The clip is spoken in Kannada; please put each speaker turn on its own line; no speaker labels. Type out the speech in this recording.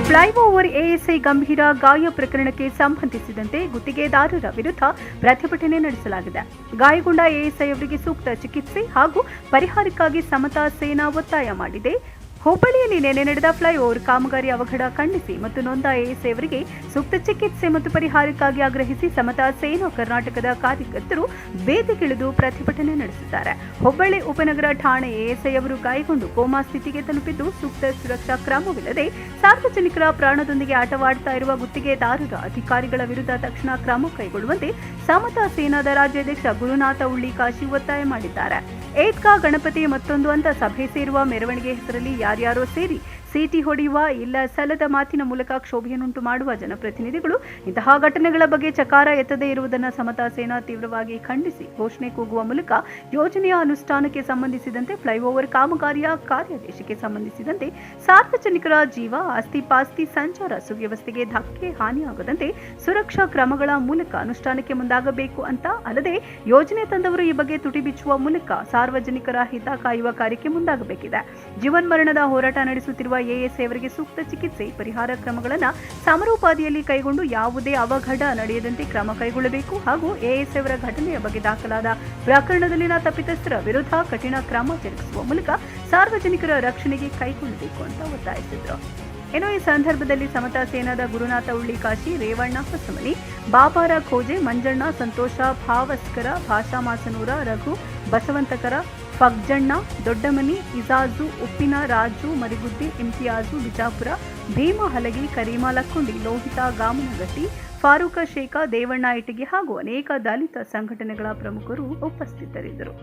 ಫ್ಲೈಓವರ್ ಎಎಸ್ಐ ಗಂಭೀರ ಗಾಯ ಪ್ರಕರಣಕ್ಕೆ ಸಂಬಂಧಿಸಿದಂತೆ ಗುತ್ತಿಗೆದಾರರ ವಿರುದ್ಧ ಪ್ರತಿಭಟನೆ ನಡೆಸಲಾಗಿದೆ. ಗಾಯಗೊಂಡ ಎಎಸ್ಐ ಅವರಿಗೆ ಸೂಕ್ತ ಚಿಕಿತ್ಸೆ ಹಾಗೂ ಪರಿಹಾರಕ್ಕಾಗಿ ಸಮತಾ ಸೇನಾ ಒತ್ತಾಯ ಮಾಡಿದೆ. ಹುಬ್ಬಳ್ಳಿಯಲ್ಲಿ ನಿನ್ನೆ ನಡೆದ ಫ್ಲೈಓವರ್ ಕಾಮಗಾರಿ ಅವಘಡ ಖಂಡಿಸಿ ಮತ್ತು ನೊಂದ ಎಎಸ್ಐ ಅವರಿಗೆ ಸೂಕ್ತ ಚಿಕಿತ್ಸೆ ಮತ್ತು ಪರಿಹಾರಕ್ಕಾಗಿ ಆಗ್ರಹಿಸಿ ಸಮತಾ ಸೇನಾ ಕರ್ನಾಟಕದ ಕಾರ್ಯಕರ್ತರು ವೇದಿಗಿಳಿದು ಪ್ರತಿಭಟನೆ ನಡೆಸಿದ್ದಾರೆ. ಹುಬ್ಬಳ್ಳಿ ಉಪನಗರ ಠಾಣೆ ಎಎಸ್ಐ ಅವರು ಗಾಯಗೊಂಡು ಕೋಮಾ ಸ್ಥಿತಿಗೆ ತಲುಪಿದ್ದು ಸೂಕ್ತ ಸುರಕ್ಷಾ ಕ್ರಮವಿಲ್ಲದೆ ಸಾರ್ವಜನಿಕರ ಪ್ರಾಣದೊಂದಿಗೆ ಆಟವಾಡ್ತಾ ಇರುವ ಗುತ್ತಿಗೆದಾರರ ಅಧಿಕಾರಿಗಳ ವಿರುದ್ಧ ತಕ್ಷಣ ಕ್ರಮ ಕೈಗೊಳ್ಳುವಂತೆ ಸಮತಾ ಸೇನಾದ ರಾಜ್ಯಾಧ್ಯಕ್ಷ ಗುರುನಾಥ ಉಳ್ಳಿಕಾಶಿ ಒತ್ತಾಯ ಮಾಡಿದ್ದಾರೆ. ಏತ್ಕಾ ಗಣಪತಿ ಮತ್ತೊಂದು ಅಂತ ಸಭೆ ಸೇರುವ ಮೆರವಣಿಗೆ ಹೆಸರಲ್ಲಿ ಯಾರ್ಯಾರೋ ಸೇರಿ ಸೀಟಿ ಹೊಡೆಯುವ ಇಲ್ಲ ಸಲ್ಲದ ಮಾತಿನ ಮೂಲಕ ಕ್ಷೋಭೆಯನ್ನುಂಟು ಮಾಡುವ ಜನಪ್ರತಿನಿಧಿಗಳು ಇಂತಹ ಘಟನೆಗಳ ಬಗ್ಗೆ ಚಕಾರ ಎತ್ತದೇ ಇರುವುದನ್ನು ಸಮತಾ ಸೇನಾ ತೀವ್ರವಾಗಿ ಖಂಡಿಸಿ ಘೋಷಣೆ ಕೂಗುವ ಮೂಲಕ ಯೋಜನೆಯ ಅನುಷ್ಠಾನಕ್ಕೆ ಸಂಬಂಧಿಸಿದಂತೆ ಫ್ಲೈಓವರ್ ಕಾಮಗಾರಿಯ ಕಾರ್ಯಾದೇಶಕ್ಕೆ ಸಂಬಂಧಿಸಿದಂತೆ ಸಾರ್ವಜನಿಕರ ಜೀವ ಆಸ್ತಿ ಪಾಸ್ತಿ ಸಂಚಾರ ಸುವ್ಯವಸ್ಥೆಗೆ ಧಕ್ಕೆ ಹಾನಿಯಾಗದಂತೆ ಸುರಕ್ಷಾ ಕ್ರಮಗಳ ಮೂಲಕ ಅನುಷ್ಠಾನಕ್ಕೆ ಮುಂದಾಗಬೇಕು ಅಂತ ಅಲ್ಲದೆ ಯೋಜನೆ ತಂದವರು ಈ ಬಗ್ಗೆ ತುಟಿ ಬಿಚ್ಚುವ ಮೂಲಕ ಸಾರ್ವಜನಿಕರ ಹಿತ ಕಾಯುವ ಕಾರ್ಯಕ್ಕೆ ಮುಂದಾಗಬೇಕಿದೆ. ಜೀವನ್ಮರಣದ ಹೋರಾಟ ನಡೆಸುತ್ತಿರುವ ಎಎಸ್ಐ ಅವರಿಗೆ ಸೂಕ್ತ ಚಿಕಿತ್ಸೆ ಪರಿಹಾರ ಕ್ರಮಗಳನ್ನು ಸಮರೋಪಾದಿಯಲ್ಲಿ ಕೈಗೊಂಡು ಯಾವುದೇ ಅವಘಡ ನಡೆಯದಂತೆ ಕ್ರಮ ಕೈಗೊಳ್ಳಬೇಕು ಹಾಗೂ ಎಎಸ್ಐ ಅವರ ಘಟನೆಯ ಬಗ್ಗೆ ದಾಖಲಾದ ಪ್ರಕರಣದಲ್ಲಿನ ತಪ್ಪಿತಸ್ಥರ ವಿರುದ್ಧ ಕಠಿಣ ಕ್ರಮ ಜರುಗಿಸುವ ಮೂಲಕ ಸಾರ್ವಜನಿಕರ ರಕ್ಷಣೆಗೆ ಕೈಗೊಳ್ಳಬೇಕು ಅಂತ ಒತ್ತಾಯಿಸಿದರು. ಇನ್ನು ಈ ಸಂದರ್ಭದಲ್ಲಿ ಸಮತಾ ಸೇನಾದ ಗುರುನಾಥ ಉಳ್ಳಿಕಾಶಿ, ರೇವಣ್ಣ ಹೊಸಮನಿ, ಬಾಬಾರ ಖೋಜೆ, ಮಂಜಣ್ಣ, ಸಂತೋಷ ಭಾವಸ್ಕರ, ಭಾಷಾ ಮಾಸನೂರ, ರಘು ಬಸವಂತಕರ, ಫಗ್ಜಣ್ಣ, ದೊಡ್ಡಮನಿ, ಇಜಾಜು, ಉಪ್ಪಿನ, ರಾಜು, ಮರಿಗುದ್ದಿ, ಇಮ್ತಿಯಾಜು, ಬಿಜಾಪುರ, ಭೀಮ ಹಲಗಿ, ಕರೀಮಾ ಲಕ್ಕುಂಡಿ, ಲೋಹಿತ ಗಾಮನಗಟ್ಟಿ, ಫಾರೂಕ ಶೇಖ, ದೇವಣ್ಣ ಇಟಗಿ ಹಾಗೂ ಅನೇಕ ದಲಿತ ಸಂಘಟನೆಗಳ ಪ್ರಮುಖರು ಉಪಸ್ಥಿತರಿದ್ದರು.